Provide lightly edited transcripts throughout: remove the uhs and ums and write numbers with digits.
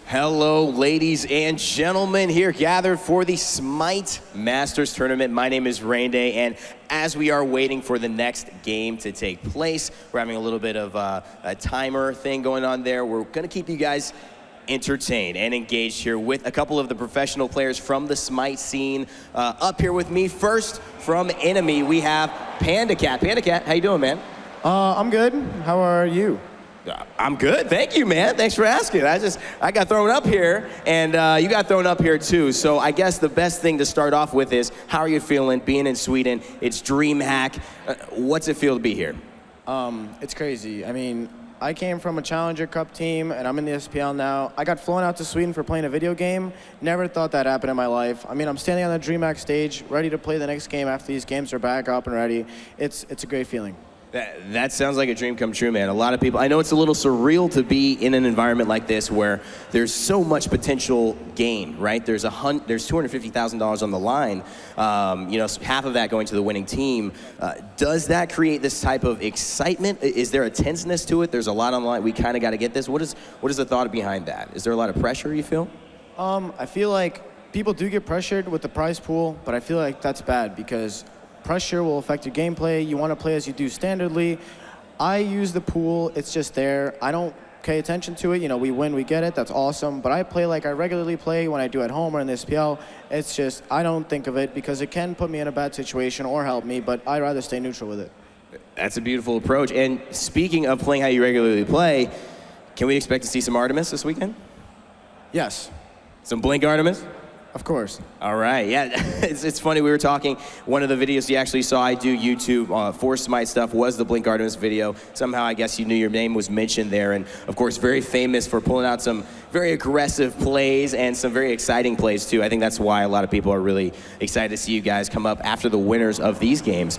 Hello, ladies and gentlemen, here gathered for the Smite Masters Tournament. My name is Rainday, and as we are waiting for the next game to take place, we're having a little bit of a timer thing going on there. We're going to keep you guys entertained and engaged here with a couple of the professional players from the Smite scene. Up here with me, first from Enemy, we have Panda Cat. Panda Cat, how you doing, man? I'm good. How are you? I'm good, thank you, man. Thanks for asking. I got thrown up here, and you got thrown up here too. So I guess the best thing to start off with is, how are you feeling being in Sweden? It's DreamHack. What's it feel to be here? It's crazy. I mean, I came from a Challenger Cup team, and I'm in the SPL now. I got flown out to Sweden for playing a video game. Never thought that happened in my life. I mean, I'm standing on the DreamHack stage, ready to play the next game after these games are back up and ready. It's a great feeling. That sounds like a dream come true, man. A lot of people, I know it's a little surreal to be in an environment like this where there's so much potential gain, right? There's $250,000 on the line. You know, half of that going to the winning team. Does that create this type of excitement? Is there a tenseness to it? There's a lot on the line. We kind of got to get this. What is the thought behind that? Is there a lot of pressure, you feel? I feel like people do get pressured with the prize pool, but I feel like that's bad because pressure will affect your gameplay. You want to play as you do standardly. I use the pool. It's just there. I don't pay attention to it. You know, we win, we get it. That's awesome. But I play like I regularly play when I do at home or in the SPL. It's just, I don't think of it because it can put me in a bad situation or help me, but I'd rather stay neutral with it. That's a beautiful approach. And speaking of playing how you regularly play, can we expect to see some Artemis this weekend? Yes. Some Blink Artemis? Of course. All right, yeah, it's funny, we were talking, one of the videos you actually saw I do YouTube for Smite stuff was the Blink Artemis video. Somehow I guess you knew your name was mentioned there, and of course very famous for pulling out some very aggressive plays and some very exciting plays too. I think that's why a lot of people are really excited to see you guys come up after the winners of these games.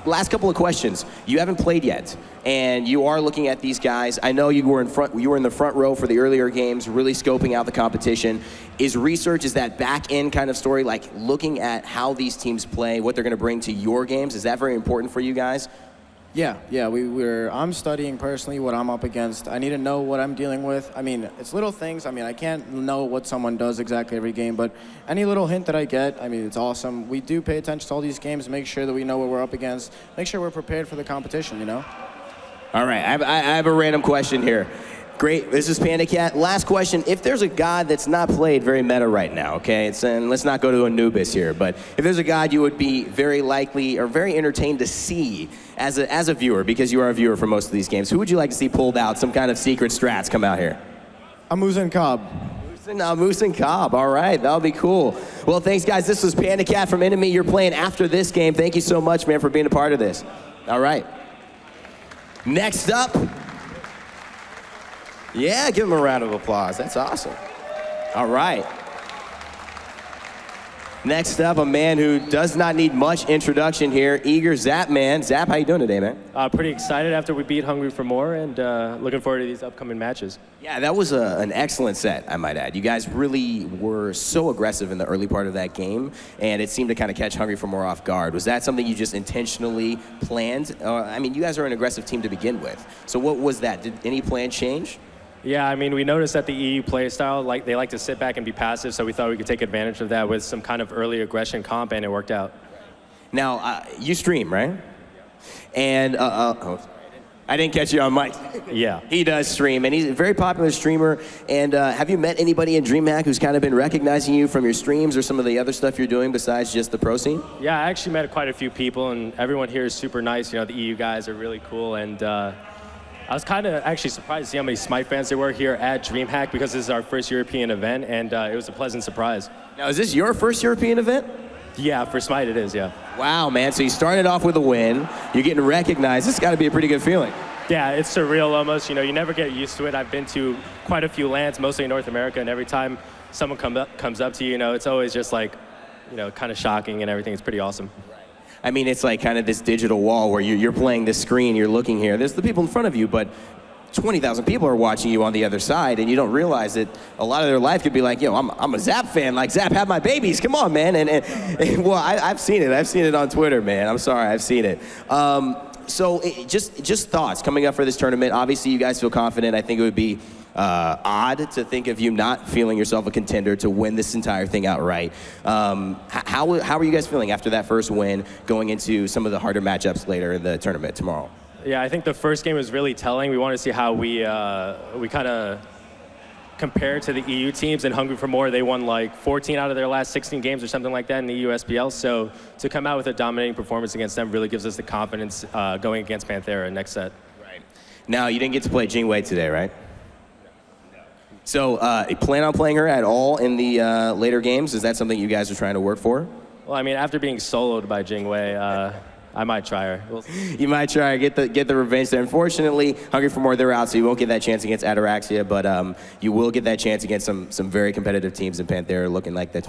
Last couple of questions. You haven't played yet, and you are looking at these guys. I know you were in the front row for the earlier games, really scoping out the competition. Is that back end kind of story, like looking at how these teams play, what they're going to bring to your games? Is that very important for you guys? Yeah. I'm studying personally what I'm up against. I need to know what I'm dealing with. I mean, it's little things. I mean, I can't know what someone does exactly every game, but any little hint that I get, I mean, it's awesome. We do pay attention to all these games, make sure that we know what we're up against, make sure we're prepared for the competition, you know? All right, I have a random question here. Great, this is Panda Cat. Last question, if there's a god that's not played, very meta right now, okay? And let's not go to Anubis here, but if there's a god you would be very likely or very entertained to see as a viewer, because you are a viewer for most of these games, who would you like to see pulled out, some kind of secret strats come out here? Amuz and Cobb. Moose and Cobb, all right, that'll be cool. Well, thanks guys, this was Panda Cat from Enemy. You're playing after this game. Thank you so much, man, for being a part of this. All right. Next up, yeah, give him a round of applause. That's awesome. All right. Next up, a man who does not need much introduction here, Eager Zap Man. Zap, how you doing today, man? Pretty excited after we beat Hungry for More, and looking forward to these upcoming matches. Yeah, that was an excellent set, I might add. You guys really were so aggressive in the early part of that game, and it seemed to kind of catch Hungry for More off guard. Was that something you just intentionally planned? I mean, you guys are an aggressive team to begin with. So what was that? Did any plan change? Yeah, I mean, we noticed that the EU play style, they like to sit back and be passive, so we thought we could take advantage of that with some kind of early aggression comp, and it worked out. Now, you stream, right? And, I didn't catch you on mic. Yeah. He does stream, and he's a very popular streamer. And have you met anybody in DreamHack who's kind of been recognizing you from your streams or some of the other stuff you're doing besides just the pro scene? Yeah, I actually met quite a few people, and everyone here is super nice. You know, the EU guys are really cool, and I was kind of actually surprised to see how many Smite fans there were here at DreamHack because this is our first European event, and it was a pleasant surprise. Now, is this your first European event? Yeah, for Smite it is, yeah. Wow, man, so you started off with a win. You're getting recognized. This has got to be a pretty good feeling. Yeah, it's surreal almost. You know, you never get used to it. I've been to quite a few lands, mostly in North America, and every time someone comes up to you, you know, it's always just like, you know, kind of shocking and everything. It's pretty awesome. I mean, it's like kind of this digital wall where you're playing this screen, you're looking here. There's the people in front of you, but 20,000 people are watching you on the other side, and you don't realize that a lot of their life could be like, yo, I'm a Zap fan. Like, Zap, have my babies. Come on, man. And well, I've seen it. I've seen it on Twitter, man. I'm sorry, I've seen it. So just thoughts coming up for this tournament. Obviously, you guys feel confident. I think it would be odd to think of you not feeling yourself a contender to win this entire thing outright. How are you guys feeling after that first win, going into some of the harder matchups later in the tournament tomorrow? Yeah, I think the first game was really telling. We want to see how we kind of compare to the EU teams. And Hungry for More, they won like 14 out of their last 16 games or something like that in the USBL. So to come out with a dominating performance against them really gives us the confidence going against Panthera next set. Right. Now, you didn't get to play Jingwei today, right? So you plan on playing her at all in the later games? Is that something you guys are trying to work for? Well, I mean, after being soloed by Jingwei, I might try her. You might try to get the revenge there. Unfortunately, Hungry for More, they're out, so you won't get that chance against Ataraxia, but you will get that chance against some very competitive teams in Panthera, looking like that's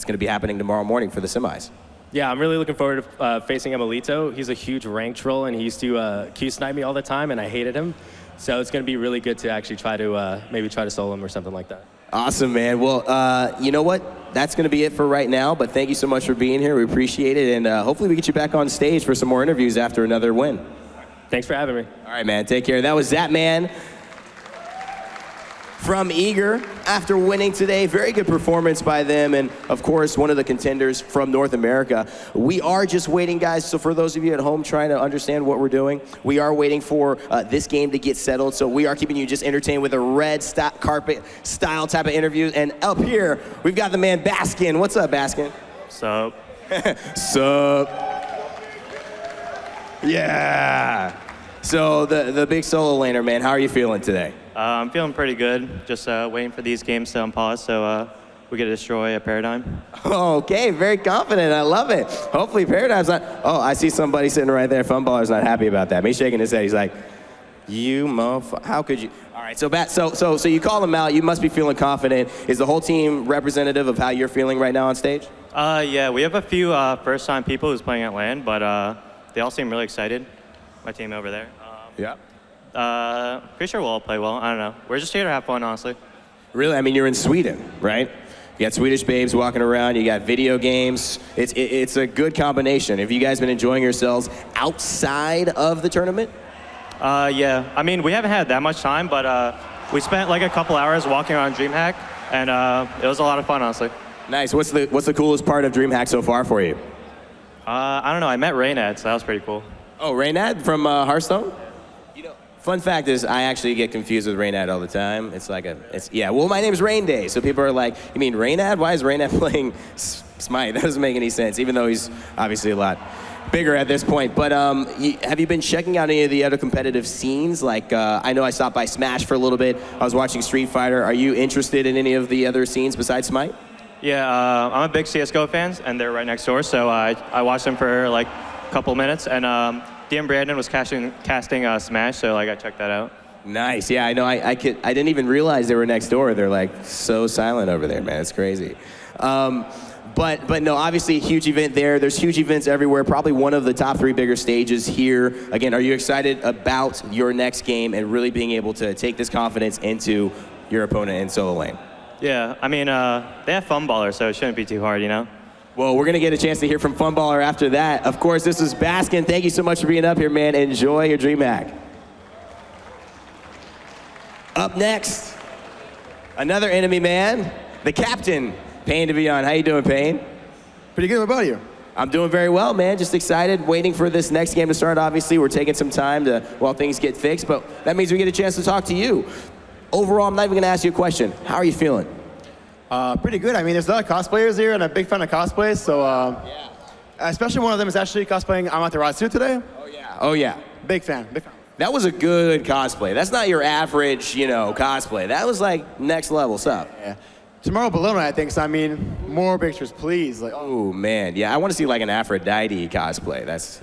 going to be happening tomorrow morning for the semis. Yeah, I'm really looking forward to facing Emilito. He's a huge rank troll, and he used to Q-snipe me all the time, and I hated him. So it's going to be really good to actually try to maybe try to solo him or something like that. Awesome, man. Well, you know what? That's going to be it for right now, but thank you so much for being here. We appreciate it, and hopefully we get you back on stage for some more interviews after another win. Thanks for having me. All right, man. Take care. That was Zapman from Eager after winning today. Very good performance by them, and of course, one of the contenders from North America. We are just waiting, guys, so for those of you at home trying to understand what we're doing, we are waiting for this game to get settled, so we are keeping you just entertained with a red carpet style type of interview. And up here, we've got the man Baskin. What's up, Baskin? Sup? Sup? Yeah. So the big solo laner, man, how are you feeling today? I'm feeling pretty good. Just waiting for these games to unpause so we can destroy a Paradigm. Okay, very confident. I love it. Hopefully Paradigm's not... Oh, I see somebody sitting right there. Funballer's not happy about that. He's shaking his head. He's like, you motherfucker, how could you... All right, so you call him out. You must be feeling confident. Is the whole team representative of how you're feeling right now on stage? Yeah, we have a few first-time people who's playing at LAN, but they all seem really excited. My team over there. Yeah. Pretty sure we'll all play well. I don't know. We're just here to have fun, honestly. Really? I mean, you're in Sweden, right? You got Swedish babes walking around. You got video games. It's a good combination. Have you guys been enjoying yourselves outside of the tournament? Yeah. I mean, we haven't had that much time, but we spent like a couple hours walking around DreamHack, and it was a lot of fun, honestly. Nice. What's the coolest part of DreamHack so far for you? I don't know. I met Raynad, so that was pretty cool. Oh, Raynad from Hearthstone? Fun fact is, I actually get confused with Raynad all the time. Well, my name's Rain Day, so people are like, you mean Raynad? Why is Raynad playing Smite? That doesn't make any sense, even though he's obviously a lot bigger at this point. But have you been checking out any of the other competitive scenes? Like, I know I stopped by Smash for a little bit. I was watching Street Fighter. Are you interested in any of the other scenes besides Smite? Yeah, I'm a big CSGO fan, and they're right next door, so I watched them for like a couple minutes, and DM Brandon was casting Smash, so like I checked that out. Nice. Yeah, I know. I didn't even realize they were next door. They're like so silent over there, man. It's crazy. But no, obviously a huge event there. There's huge events everywhere. Probably one of the top 3 bigger stages here. Again, are you excited about your next game and really being able to take this confidence into your opponent in solo lane? Yeah, I mean, they have Funballer, so it shouldn't be too hard, you know? Well, we're going to get a chance to hear from Funballer after that. Of course, this is Baskin. Thank you so much for being up here, man. Enjoy your DreamHack. Up next, another enemy man, the captain, Payne to be on. How you doing, Payne? Pretty good. What about you? I'm doing very well, man. Just excited, waiting for this next game to start. Obviously, we're taking some time while things get fixed, but that means we get a chance to talk to you. Overall, I'm not even going to ask you a question. How are you feeling? Pretty good. I mean, there's a lot of cosplayers here, and I'm a big fan of cosplays, so Yeah. especially one of them is actually cosplaying Amaterasu today. Oh, yeah. Oh, yeah. Big fan. Big fan. That was a good cosplay. That's not your average, cosplay. That was like next level. What's up? Yeah. Tomorrow Bologna, I think, so I mean, more pictures, please. Like, Oh, man. Yeah, I want to see like an Aphrodite cosplay. That's...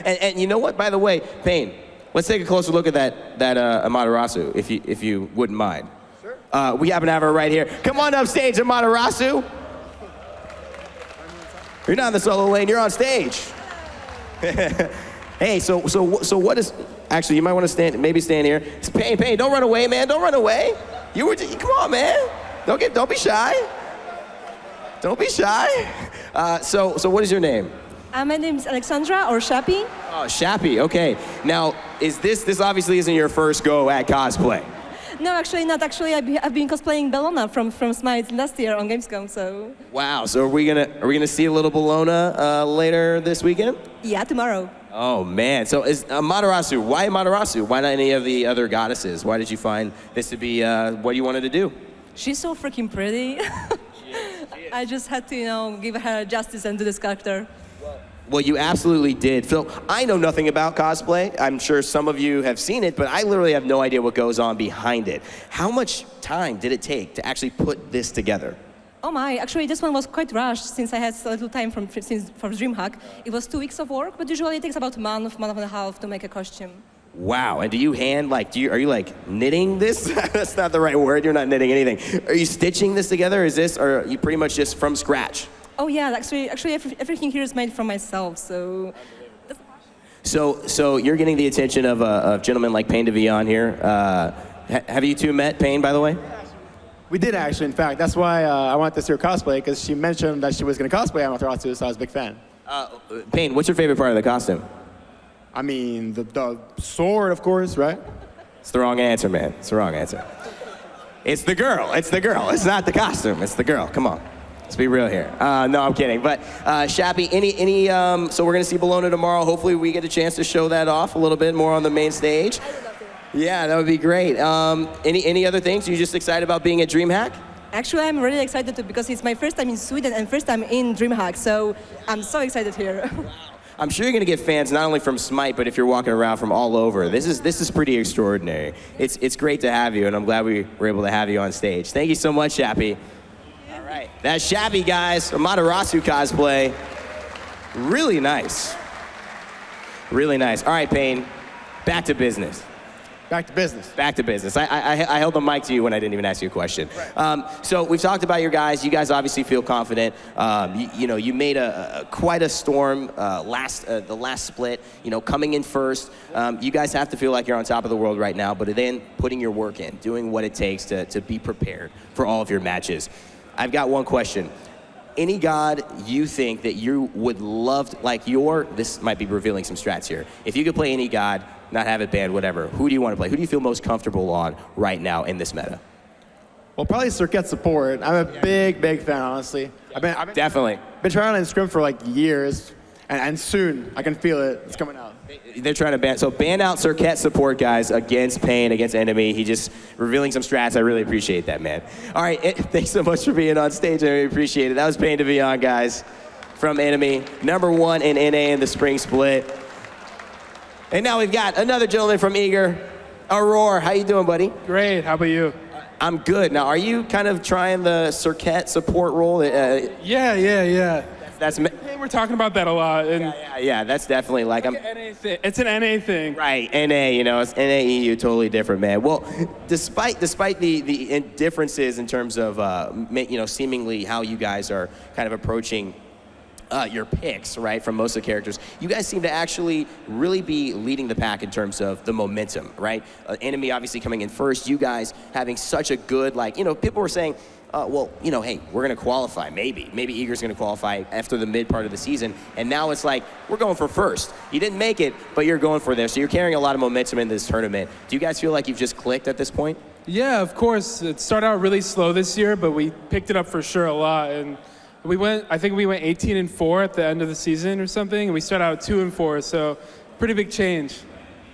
and you know what, by the way, Payne, let's take a closer look at that Amaterasu, if you wouldn't mind. Sure. We happen to have her right here. Come on up stage, Amaterasu. You're not in the solo lane, you're on stage. Hey, so what is... Actually, you might want to maybe stand here. It's Payne, don't run away, man, don't run away. Come on, man. Don't be shy. Don't be shy. So what is your name? My name is Alexandra or Shappy. Oh, Shappy, okay. Now, this obviously isn't your first go at cosplay. No, actually not. Actually, I've been cosplaying Bellona from Smite last year on Gamescom, so. Wow, so are we gonna see a little Bellona later this weekend? Yeah, tomorrow. Oh man, so is Amaterasu, why Amaterasu? Why not any of the other goddesses? Why did you find this to be what you wanted to do? She's so freaking pretty. I just had to, give her justice and do this character. Well, you absolutely did. Phil, I know nothing about cosplay. I'm sure some of you have seen it, but I literally have no idea what goes on behind it. How much time did it take to actually put this together? Oh my, actually this one was quite rushed since I had so little time for DreamHack. It was 2 weeks of work, but usually it takes about a month and a half to make a costume. Wow, and do you hand, are you knitting this? That's not the right word, you're not knitting anything. Are you stitching this together, or are you pretty much just from scratch? Oh yeah, actually everything here is made from myself, so. So you're getting the attention of a gentleman like Payne DeVillon here. Have you two met Payne, by the way? We did actually, in fact. That's why I wanted to see her cosplay, because she mentioned that she was going to cosplay Amaterasu, so I was a big fan. Payne, what's your favorite part of the costume? I mean, the sword, of course, right? It's the wrong answer, man. It's the wrong answer. It's the girl. It's the girl. It's not the costume. It's the girl. Come on. Let's be real here. No, I'm kidding. But Shappy, so we're going to see Bellona tomorrow. Hopefully we get a chance to show that off a little bit more on the main stage. Yeah, that would be great. Any other things? Are you just excited about being at DreamHack? Actually, I'm really excited too because it's my first time in Sweden and first time in DreamHack, so I'm so excited here. I'm sure you're going to get fans not only from Smite, but if you're walking around from all over. This is pretty extraordinary. It's great to have you, and I'm glad we were able to have you on stage. Thank you so much, Shappy. All right, that's Shappy, guys. Amaterasu cosplay. Really nice. Really nice. All right, Payne, back to business. Back to business. Back to business. I held the mic to you when I didn't even ask you a question. Right. So we've talked about your guys. You guys obviously feel confident. You made quite a storm the last split. Coming in first. You guys have to feel like you're on top of the world right now. But then putting your work in, doing what it takes to be prepared for all of your matches. I've got one question. Any god you think that you would love this might be revealing some strats here. If you could play any god, not have it banned, whatever, who do you want to play? Who do you feel most comfortable on right now in this meta? Well, probably Circuit support. I'm a big fan, honestly. I've Definitely. been trying to scrim for years, and soon I can feel it. It's coming out. They're trying to ban out Circuit support, guys, against Payne, against Enemy. He just revealing some strats. I really appreciate that, man. All right, thanks so much for being on stage. I really appreciate it. That was Payne DeVillon, guys, from Enemy. #1 in NA in the spring split. And now we've got another gentleman from Eager, Aurora. How you doing, buddy? Great. How about you? I'm good. Now, are you kind of trying the Circuit support role? Yeah. That's Hey, we're talking about that a lot. And yeah. That's definitely it's an NA thing. Right, NA. It's NA EU, totally different, man. Well, despite the differences in terms of seemingly how you guys are kind of approaching your picks, right, from most of the characters, you guys seem to actually really be leading the pack in terms of the momentum, right? Enemy obviously coming in first, you guys having such a good, people were saying, hey, we're going to qualify, maybe Eager's going to qualify after the mid part of the season, and now it's we're going for first. You didn't make it, but you're going for this, so you're carrying a lot of momentum in this tournament. Do you guys feel like you've just clicked at this point? Yeah, of course. It started out really slow this year, but we picked it up for sure a lot, and I think we went 18-4 at the end of the season or something, and we started out 2-4, so pretty big change.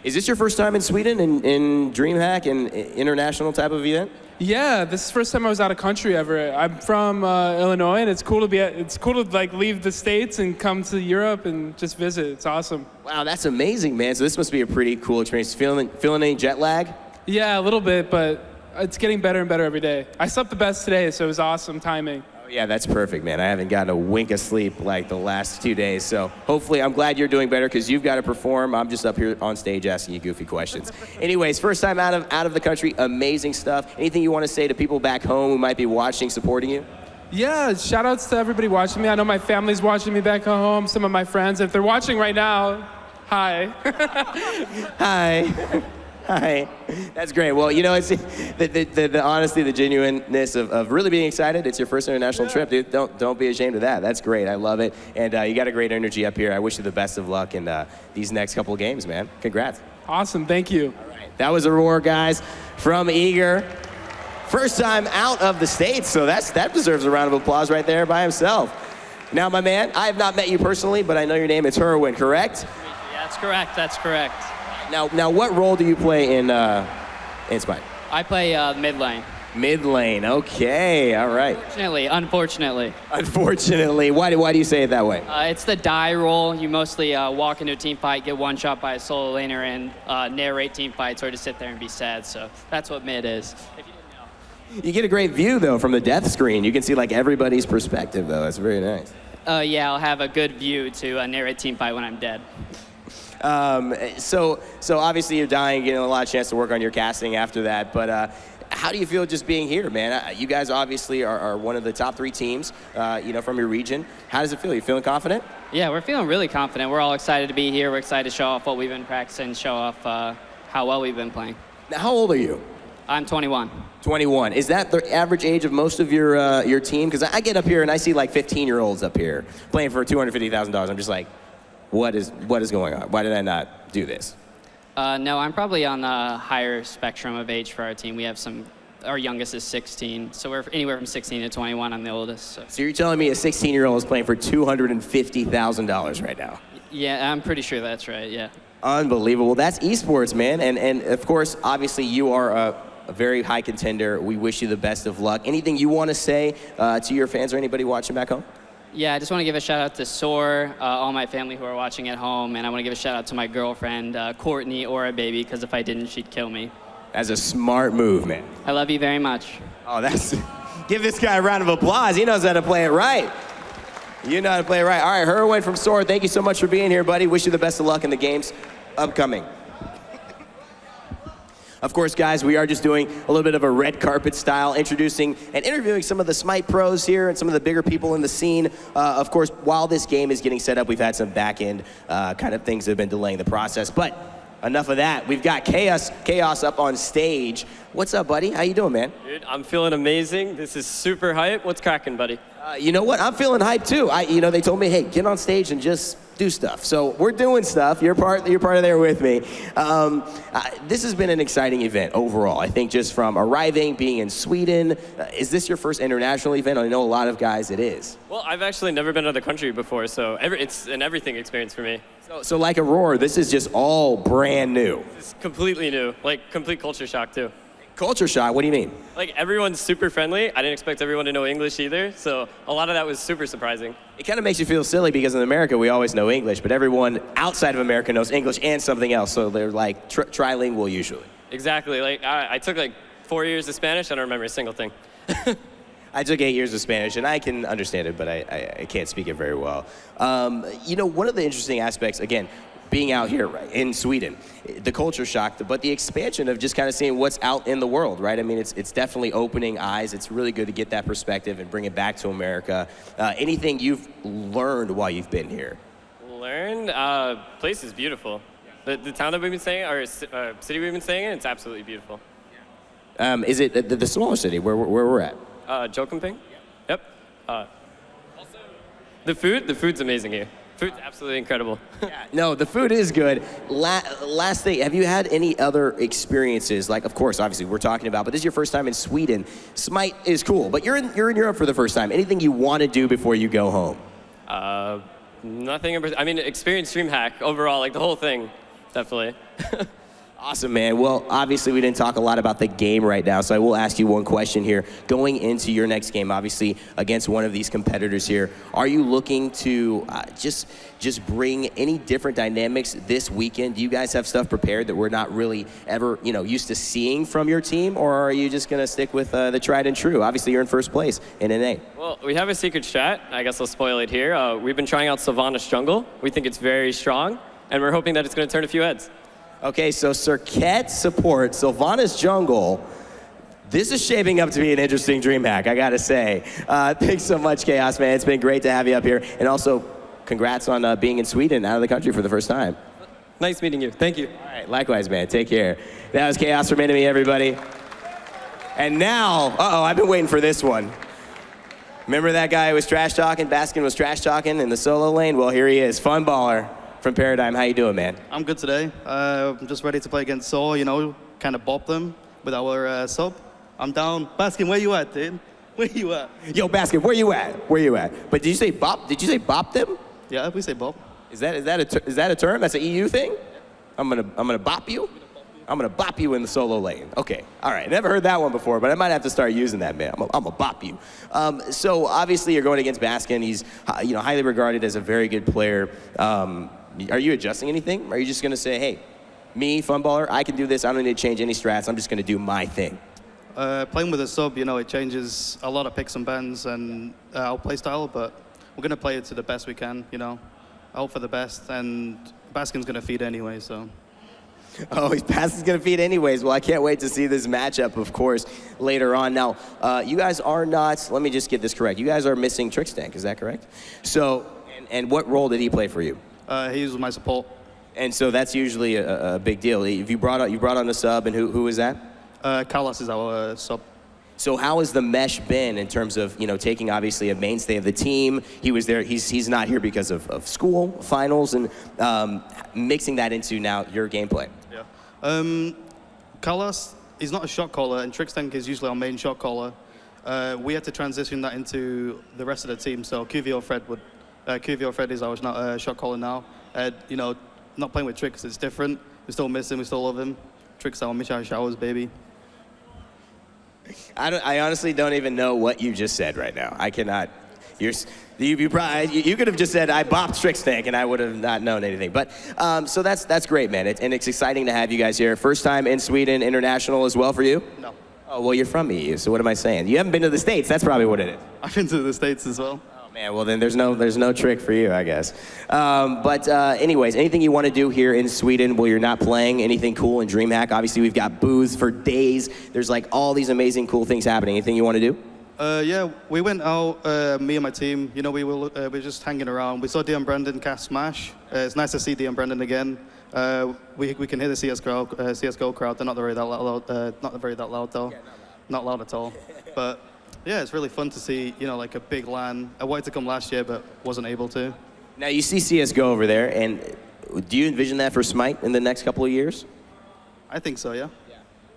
Is this your first time in Sweden in DreamHack and international type of event? Yeah, this is the first time I was out of country ever. I'm from Illinois, and it's cool to leave the States and come to Europe and just visit. It's awesome. Wow, that's amazing, man. So this must be a pretty cool experience. Feeling any jet lag? Yeah, a little bit, but it's getting better and better every day. I slept the best today, so it was awesome timing. Yeah, that's perfect, man. I haven't gotten a wink of sleep the last 2 days. So hopefully, I'm glad you're doing better because you've got to perform. I'm just up here on stage asking you goofy questions. Anyways, first time out of the country, amazing stuff. Anything you want to say to people back home who might be watching, supporting you? Yeah, shout outs to everybody watching me. I know my family's watching me back home, some of my friends. If they're watching right now, hi. Hi. Hi. That's great. Well, you know, it's the honesty, the genuineness of really being excited. It's your first international trip, dude. Don't be ashamed of that. That's great. I love it. And you got a great energy up here. I wish you the best of luck in these next couple of games, man. Congrats. Awesome. Thank you. All right. That was a roar, guys, from Eager. First time out of the States, so that deserves a round of applause right there by himself. Now, my man, I have not met you personally, but I know your name is Herwin, correct? Yeah, that's correct. That's correct. Now, what role do you play in Smite? I play mid lane. Mid lane. Okay. All right. Unfortunately. Unfortunately. Why do you say it that way? It's the die role. You mostly walk into a team fight, get one shot by a solo laner, and narrate team fights or just sit there and be sad. So that's what mid is. If you didn't know. You get a great view, though, from the death screen. You can see, like, everybody's perspective, though. That's very nice. Yeah, I'll have a good view to narrate team fight when I'm dead. So obviously you're dying, getting a lot of chance to work on your casting after that, but how do you feel just being here, man? You guys obviously are one of the top 3 teams, from your region. How does it feel? You feeling confident? Yeah, we're feeling really confident. We're all excited to be here. We're excited to show off what we've been practicing, show off how well we've been playing. Now, how old are you? I'm 21. 21. Is that the average age of most of your team? Because I get up here and I see like 15-year-olds up here playing for $250,000. I'm just like, what is going on? Why did I not do this? No, I'm probably on the higher spectrum of age for our team. We have our youngest is 16, so we're anywhere from 16 to 21. I'm the oldest. So you're telling me a 16-year-old is playing for $250,000 right now? Yeah, I'm pretty sure that's right, yeah. Unbelievable. That's esports, man. And of course, obviously, you are a very high contender. We wish you the best of luck. Anything you want to say to your fans or anybody watching back home? Yeah, I just want to give a shout out to Soar, all my family who are watching at home, and I want to give a shout out to my girlfriend, Courtney, or a baby, because if I didn't, she'd kill me. That's a smart move, man. I love you very much. Oh, give this guy a round of applause. He knows how to play it right. You know how to play it right. All right, Herwin from Soar, thank you so much for being here, buddy. Wish you the best of luck in the games upcoming. Of course, guys, we are just doing a little bit of a red carpet style, introducing and interviewing some of the Smite pros here and some of the bigger people in the scene. Of course, while this game is getting set up, we've had some back-end kind of things that have been delaying the process. But enough of that. We've got Chaos up on stage. What's up, buddy? How you doing, man? Dude, I'm feeling amazing. This is super hype. What's cracking, buddy? You know what? I'm feeling hyped too. They told me, hey, get on stage and just do stuff. So we're doing stuff. You're part of there with me. This has been an exciting event overall. I think just from arriving, being in Sweden. Is this your first international event? I know a lot of guys it is. Well, I've actually never been to the country before, so it's an everything experience for me. So like Aurora, this is just all brand new. It's completely new, like complete culture shock too. Culture shock? What do you mean? Like everyone's super friendly. I didn't expect everyone to know English either, so a lot of that was super surprising. It kind of makes you feel silly because in America we always know English, but everyone outside of America knows English and something else, so they're like trilingual usually. Exactly. Like I took like 4 years of Spanish. I don't remember a single thing. I took 8 years of Spanish, and I can understand it, but I can't speak it very well. One of the interesting aspects, again, being out here right, in Sweden, the culture shock, but the expansion of just kind of seeing what's out in the world, right? I mean, it's definitely opening eyes. It's really good to get that perspective and bring it back to America. Anything you've learned while you've been here? Place is beautiful. The town that we've been staying, or city we've been staying in, it's absolutely beautiful. Is it the smaller city where we're at? Jokkoping? Yep. Also, the food's amazing here. Food's absolutely incredible. Yeah, no, the food is good. Last thing, have you had any other experiences? Like, of course, obviously, we're talking about, but this is your first time in Sweden. Smite is cool, but you're in Europe for the first time. Anything you want to do before you go home? Nothing. Experience DreamHack overall, like the whole thing, definitely. Awesome, man. Well, obviously, we didn't talk a lot about the game right now, so I will ask you one question here. Going into your next game, obviously, against one of these competitors here, are you looking to just bring any different dynamics this weekend? Do you guys have stuff prepared that we're not really ever, used to seeing from your team, or are you just going to stick with the tried and true? Obviously, you're in first place in NA. Well, we have a secret strat. I guess I'll spoil it here. We've been trying out Sylvanas Jungle. We think it's very strong, and we're hoping that it's going to turn a few heads. Okay, so Cirquet support, Sylvanas Jungle. This is shaping up to be an interesting DreamHack, I gotta say. Thanks so much, Chaos, man. It's been great to have you up here. And also, congrats on being in Sweden, out of the country for the first time. Nice meeting you. Thank you. All right, likewise, man. Take care. That was Chaos from Enemy, everybody. And now, I've been waiting for this one. Remember that guy who was trash talking? Baskin was trash talking in the solo lane? Well, here he is, Fun Baller from Paradigm. How you doing, man? I'm good today. I'm just ready to play against Saw, you know, kind of bop them with our sub. I'm down. Baskin, where you at, dude? Where you at? Yo, Baskin, where you at? Where you at? But did you say bop? Did you say bop them? Yeah, we say bop. Is that a term? That's an EU thing? I'm gonna bop you. I'm gonna bop you in the solo lane. Okay, all right. Never heard that one before, but I might have to start using that, man. I'm gonna bop you. So obviously you're going against Baskin. He's highly regarded as a very good player. Are you adjusting anything? Are you just gonna say, hey, me, Fun Baller, I can do this. I don't need to change any strats. I'm just gonna do my thing. Playing with a sub, you know, it changes a lot of picks and bans and our play style, but we're gonna play it to the best we can, you know. I hope for the best, and Baskin's gonna feed anyway, so. Oh, Baskin's gonna feed anyways. Well, I can't wait to see this matchup, of course, later on. Now, you guys are not, let me just get this correct. You guys are missing Trickstank, is that correct? So, and what role did he play for you? He was my support. And so that's usually a big deal. If you brought on the sub, and who is that? Carlos is our sub. So how has the mesh been in terms of, taking obviously a mainstay of the team? He was there, he's not here because of school, finals, and mixing that into now your gameplay. Yeah. Carlos, he's not a shot caller, and Trickstank is usually our main shot caller. We had to transition that into the rest of the team, so QVO Fred is our shot caller now. Not playing with Tricks, it's different. We still miss him, we still love him. Tricks our Michai Showers, baby. I honestly don't even know what you just said right now. I cannot. You could have just said I bopped Trickstank and I would have not known anything. But so that's great, man. It's exciting to have you guys here. First time in Sweden, international as well for you? No. Oh well, you're from EU. So what am I saying? You haven't been to the States. That's probably what it is. I've been to the States as well. Man, well then there's no trick for you, I guess. But anyways, anything you want to do here in Sweden while you're not playing? Anything cool in DreamHack? Obviously, we've got booths for days. There's like all these amazing cool things happening. Anything you want to do? Yeah, we went out, me and my team. We were just hanging around. We saw Dion Brandon cast Smash. It's nice to see Dion Brandon again. We can hear the CS:GO crowd. They're not very that loud. Not very that loud though. Not loud at all. But yeah, it's really fun to see, like a big LAN. I wanted to come last year, but wasn't able to. Now you see CS:GO over there, and do you envision that for Smite in the next couple of years? I think so, yeah.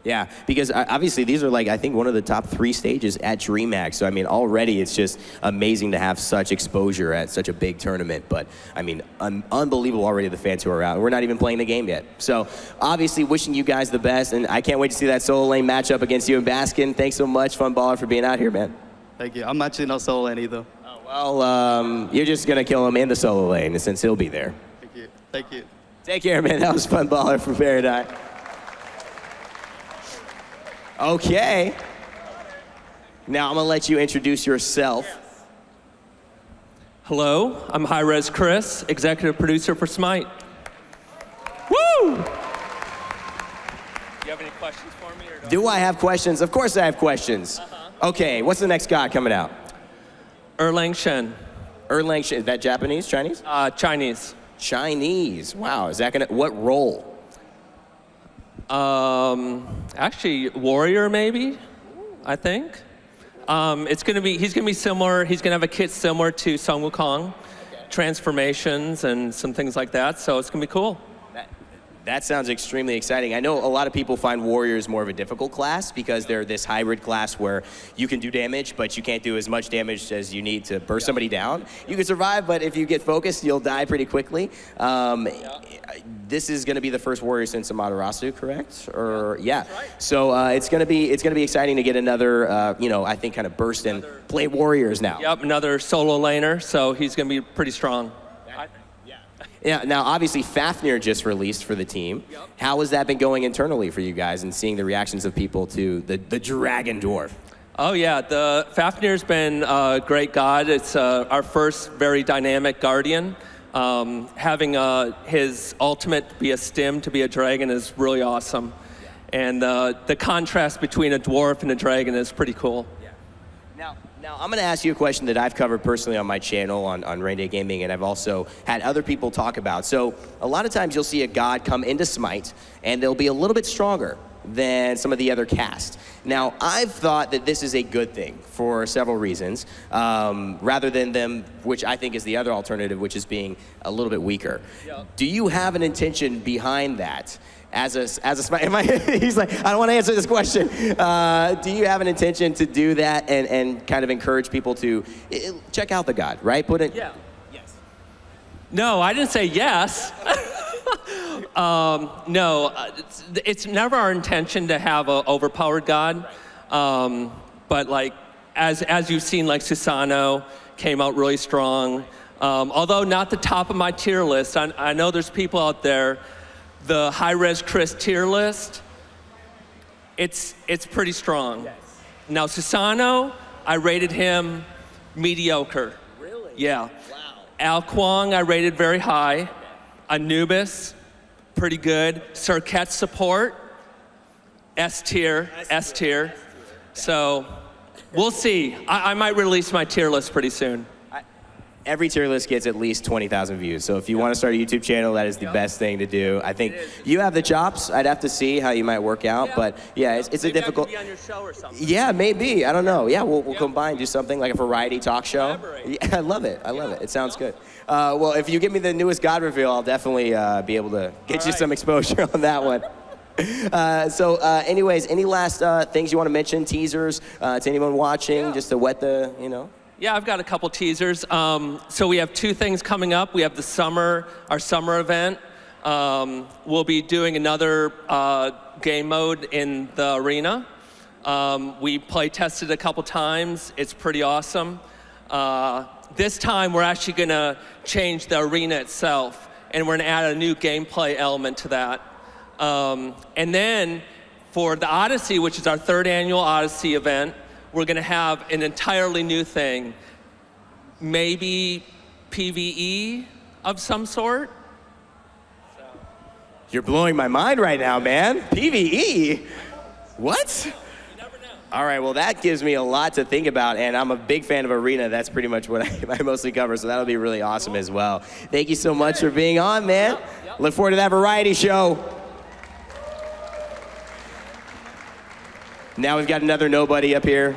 Yeah, because obviously these are I think one of the top 3 stages at DreamHack. So I mean, already it's just amazing to have such exposure at such a big tournament. But I mean, unbelievable already the fans who are out. We're not even playing the game yet. So obviously wishing you guys the best, and I can't wait to see that solo lane matchup against you and Baskin. Thanks so much, Fun Baller, for being out here, man. Thank you. I'm actually not solo lane either. Oh, well, you're just gonna kill him in the solo lane since he'll be there. Thank you. Thank you. Take care, man. That was Fun Baller from Paradigm. Okay. Now I'm gonna let you introduce yourself. Hello, I'm hi-rez Chris, executive producer for Smite. Woo! Do you have any questions for me? Or Do I have questions? Of course I have questions. Okay, what's the next god coming out? Erlang Shen. Erlang Shen, is that Japanese, Chinese? Chinese. Chinese, wow. Is that what role? Actually, warrior maybe, I think. He's gonna be similar. He's gonna have a kit similar to Sun Wukong, transformations and some things like that. So it's gonna be cool. That sounds extremely exciting. I know a lot of people find warriors more of a difficult class because they're this hybrid class where you can do damage, but you can't do as much damage as you need to burst somebody down. You can survive, but if you get focused, you'll die pretty quickly. This is going to be the first warrior since Amaterasu, correct? Or yeah. Right. So it's going to be exciting to get another, I think kind of burst and play warriors now. Yep, another solo laner. So he's going to be pretty strong. Yeah, now obviously Fafnir just released for the team. Yep. How has that been going internally for you guys and seeing the reactions of people to the Dragon Dwarf? Oh yeah, the Fafnir's been a great god. It's our first very dynamic guardian. Having his ultimate be a stim to be a dragon is really awesome. And the contrast between a dwarf and a dragon is pretty cool. Yeah. Now, I'm going to ask you a question that I've covered personally on my channel on Rain Day Gaming, and I've also had other people talk about. So a lot of times you'll see a god come into Smite, and they'll be a little bit stronger than some of the other cast. Now, I've thought that this is a good thing for several reasons, rather than them, which I think is the other alternative, which is being a little bit weaker. Yeah. Do you have an intention behind that? As a Smite, he's like, I don't want to answer this question. Do you have an intention to do that and kind of encourage people to check out the god, right? Put it. Yeah. Yes. No, I didn't say yes. No, it's never our intention to have an overpowered god. But like, as you've seen, like Susano came out really strong. Although not the top of my tier list, I know there's people out there. The hi-rez Chris tier list, it's pretty strong. Yes. Now Susano, I rated him mediocre. Really? Yeah. Wow. Al Kwong, I rated very high. Anubis, pretty good. Circuit support, S tier. So we'll see. I might release my tier list pretty soon. Every tier list gets at least 20,000 views. So if you want to start a YouTube channel, that is the best thing to do. I think you have the chops. I'd have to see how you might work out. But yeah, it's a difficult. Maybe I could be on your show or something. Yeah, maybe. I don't know. Yeah, we'll combine, do something like a variety talk show. Yeah, I love it. I love it. It sounds good. Well, if you give me the newest God reveal, I'll definitely be able to get you some exposure on that one. Anyways, any last things you want to mention, teasers to anyone watching, just to whet the, Yeah, I've got a couple teasers. So we have two things coming up. We have our summer event. We'll be doing another game mode in the arena. We play tested a couple times. It's pretty awesome. This time we're actually gonna change the arena itself, and we're gonna add a new gameplay element to that. And then for the Odyssey, which is our third annual Odyssey event, we're going to have an entirely new thing, maybe PvE of some sort. You're blowing my mind right now, man. PvE? What? You never know. All right, well, that gives me a lot to think about, and I'm a big fan of Arena. That's pretty much what I mostly cover, so that'll be really awesome as well. Thank you so much for being on, man. Look forward to that variety show. Now we've got another nobody up here.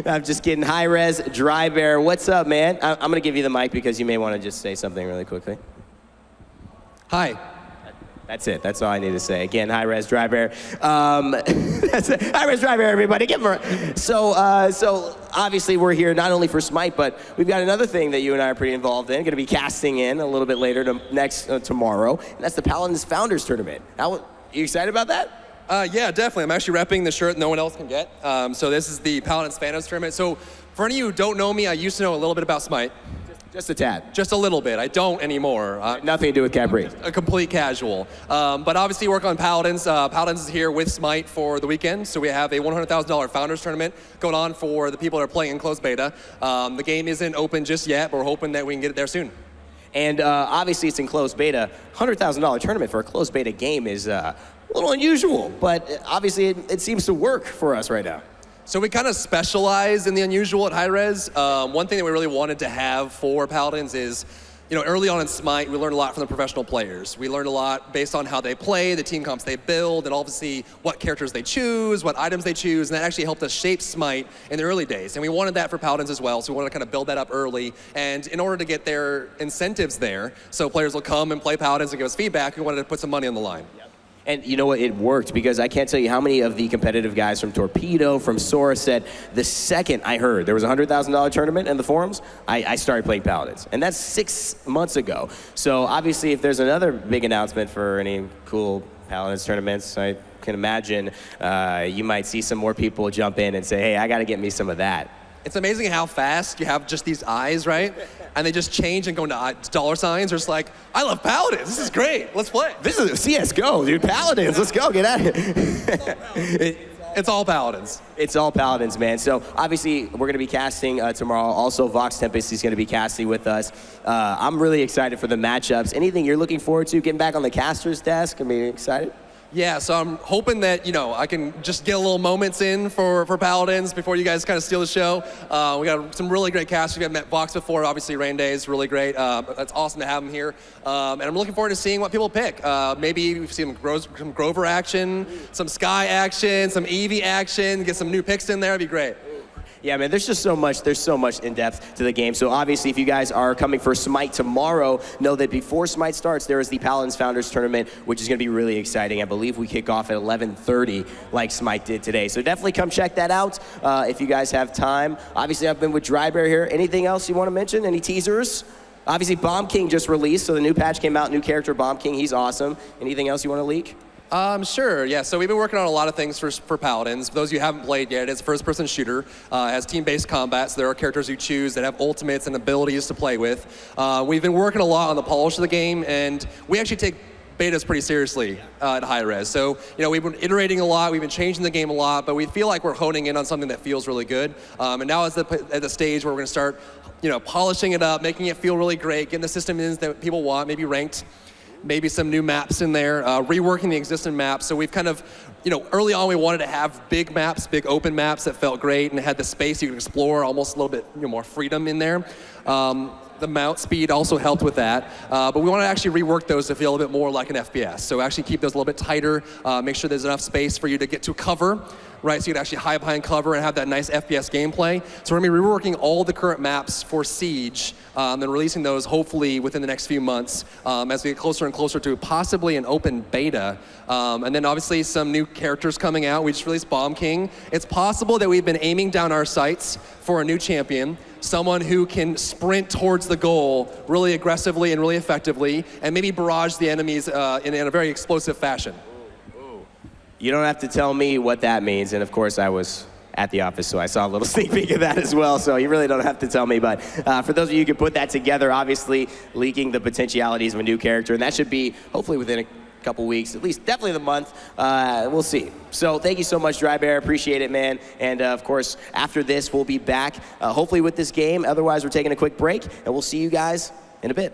I'm just kidding. hi-rez, Dry Bear. What's up, man? I'm going to give you the mic because you may want to just say something really quickly. Hi. That's it. That's all I need to say. Again, hi-rez, Dry Bear. That's it. Hi-rez, Dry Bear, everybody. Give them a... So obviously we're here not only for Smite, but we've got another thing that you and I are pretty involved in. Going to be casting in a little bit later tomorrow, and that's the Paladins Founders Tournament. Are you excited about that? Yeah, definitely. I'm actually repping the shirt no one else can get. So this is the Paladins Founders Tournament. So for any of you who don't know me, I used to know a little bit about Smite. Just a tad. Just a little bit. I don't anymore. Nothing to do with Capri. A complete casual. But obviously work on Paladins. Paladins is here with Smite for the weekend. So we have a $100,000 Founders Tournament going on for the people that are playing in closed beta. The game isn't open just yet, but we're hoping that we can get it there soon. And obviously it's in closed beta. $100,000 tournament for a closed beta game is a little unusual, but obviously it seems to work for us right now. So we kind of specialize in the unusual at hi-rez. One thing that we really wanted to have for Paladins is, early on in Smite, we learned a lot from the professional players. We learned a lot based on how they play, the team comps they build, and obviously what characters they choose, what items they choose, and that actually helped us shape Smite in the early days. And we wanted that for Paladins as well, so we wanted to kind of build that up early. And in order to get their incentives there, so players will come and play Paladins and give us feedback, we wanted to put some money on the line. And you know what, it worked, because I can't tell you how many of the competitive guys from Torpedo, from Sora said, the second I heard there was a $100,000 tournament in the forums, I started playing Paladins. And that's 6 months ago. So obviously if there's another big announcement for any cool Paladins tournaments, I can imagine you might see some more people jump in and say, hey, I gotta get me some of that. It's amazing how fast you have just these eyes, right? And they just change and go into dollar signs. They're just like, I love Paladins. This is great. Let's play. This is CSGO, dude. Paladins. Let's go. Get at it. It's all Paladins. It's all Paladins, man. So obviously we're going to be casting tomorrow. Also, Vox Tempest is going to be casting with us. I'm really excited for the matchups. Anything you're looking forward to? Getting back on the caster's desk? I mean, excited? Yeah, so I'm hoping that, I can just get a little moments in for Paladins before you guys kind of steal the show. We got some really great cast. We've met Vox before, obviously Rain Day is really great. It's awesome to have him here. And I'm looking forward to seeing what people pick. Maybe we see some Grover action, some Sky action, some Eevee action, get some new picks in there, it'd be great. Yeah, man, there's so much in depth to the game. So obviously, if you guys are coming for Smite tomorrow, know that before Smite starts, there is the Paladins Founders Tournament, which is going to be really exciting. I believe we kick off at 11:30 like Smite did today. So definitely come check that out if you guys have time. Obviously, I've been with Drybear here. Anything else you want to mention? Any teasers? Obviously, Bomb King just released, so the new patch came out, new character, Bomb King. He's awesome. Anything else you want to leak? Sure, yeah. So we've been working on a lot of things for Paladins. For those of you who haven't played yet, it's a first-person shooter. It has team-based combat, so there are characters you choose that have ultimates and abilities to play with. We've been working a lot on the polish of the game, and we actually take betas pretty seriously at hi-rez. So, we've been iterating a lot, we've been changing the game a lot, but we feel like we're honing in on something that feels really good. And now is at the stage where we're going to start, polishing it up, making it feel really great, getting the system in that people want, maybe ranked. Maybe some new maps in there, reworking the existing maps. So we've kind of, early on we wanted to have big maps, big open maps that felt great and had the space you could explore, almost a little bit more freedom in there. The mount speed also helped with that. But we want to actually rework those to feel a little bit more like an FPS. So actually keep those a little bit tighter, make sure there's enough space for you to get to cover, right? So you can actually hide behind cover and have that nice FPS gameplay. So we're going to be reworking all the current maps for Siege, then releasing those hopefully within the next few months as we get closer and closer to possibly an open beta. And then obviously some new characters coming out. We just released Bomb King. It's possible that we've been aiming down our sights for a new champion, someone who can sprint towards the goal really aggressively and really effectively, and maybe barrage the enemies in a very explosive fashion. You don't have to tell me what that means, and of course I was at the office, so I saw a little sneak peek of that as well, so you really don't have to tell me, but for those of you who can put that together, obviously leaking the potentialities of a new character, and that should be hopefully within a couple weeks, at least definitely the month, we'll see. So thank you so much, Drybear, appreciate it, man, and of course, after this, we'll be back, hopefully with this game, otherwise we're taking a quick break, and we'll see you guys in a bit.